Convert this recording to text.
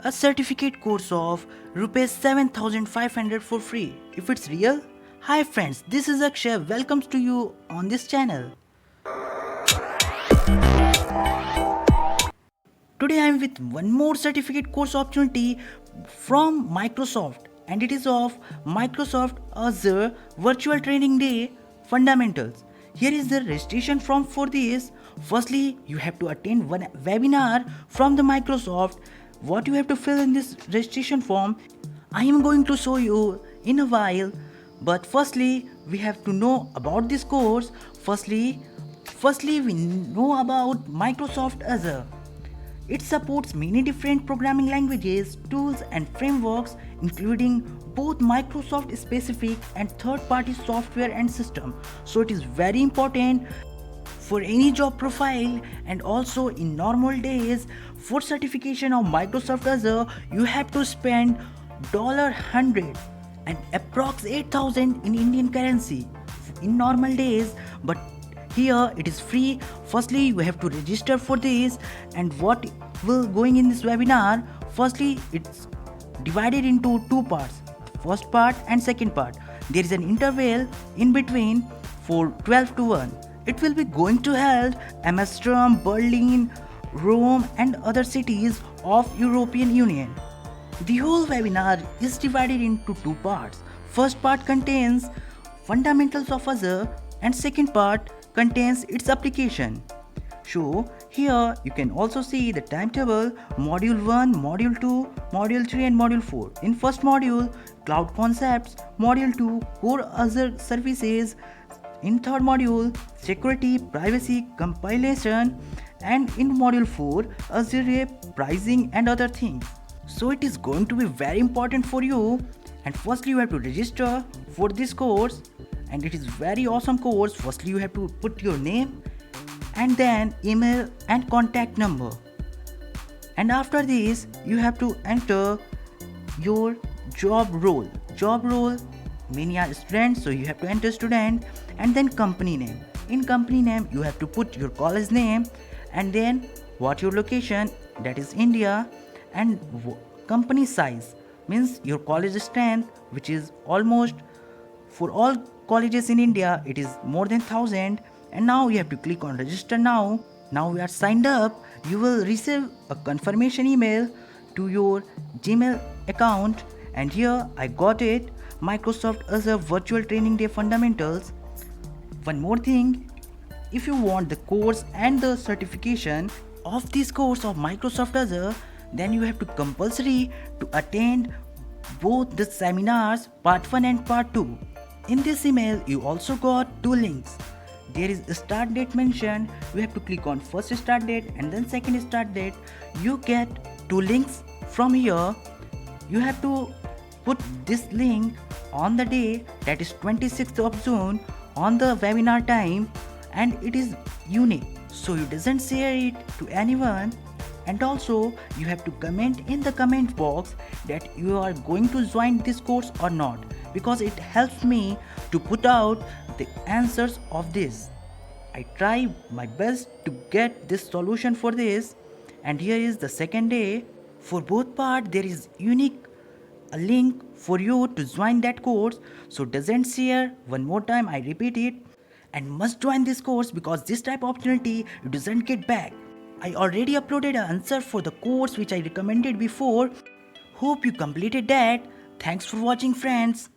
a certificate course of rupees 7500 for free. If it's real? Hi friends, this is Akshay. Welcomes to you on this channel. Today I am with one more certificate course opportunity from Microsoft, and it is of Microsoft Azure Virtual Training Day Fundamentals. Here is the registration form for this. Firstly, you have to attend one webinar from the Microsoft. What you have to fill in this registration form, I am going to show you in a while. But firstly, we have to know about this course. Firstly, we know about Microsoft Azure. It supports many different programming languages, tools, and frameworks, including both Microsoft specific and third party software and system. So, it is very important for any job profile, and also in normal days for certification of Microsoft Azure you have to spend $100 and approx 8,000 in Indian currency in normal days, but here it is free. Firstly, you have to register for this, and what will going in this webinar, firstly it's divided into two parts, first part and second part. There is an interval in between for 12 to 1. It will be going to held Amsterdam, Berlin, Rome and other cities of European Union. The whole webinar is divided into two parts. First part contains fundamentals of Azure and second part contains its application. So here you can also see the timetable: module 1, module 2, module 3 and module 4. In first module, cloud concepts; module 2, core Azure services; in third module, security, privacy, compilation; and in module 4, Azure pricing and other things. So it is going to be very important for you, and firstly you have to register for this course, and it is very awesome course. Firstly you have to put your name and then email and contact number, and after this you have to enter your job role. Many are students, so you have to enter student, and then company name. In company name you have to put your college name, and then what your location, that is India, and company size means your college strength, which is almost for all colleges in India it is more than 1000. And now you have to click on register now. Now we are signed up. You will receive a confirmation email to your Gmail account, and here I got it, Microsoft Azure Virtual Training Day Fundamentals. One more thing, if you want the course and the certification of this course of Microsoft Azure, then you have to compulsory to attend both the seminars part 1 and part 2. In this email you also got two links. There is a start date mentioned. You have to click on first start date and then second start date. You get two links from here. You have to put this link on the day, that is 26th of June, on the webinar time, and it is unique, so you doesn't share it to anyone. And also you have to comment in the comment box that you are going to join this course or not, because it helps me to put out the answers of this. I try my best to get this solution for this, and here is the second day. For both part there is unique a link for you to join that course, so doesn't share. One more time I repeat it, and must join this course, because this type of opportunity you doesn't get back. I already uploaded an answer for the course which I recommended before. Hope you completed that. Thanks for watching friends.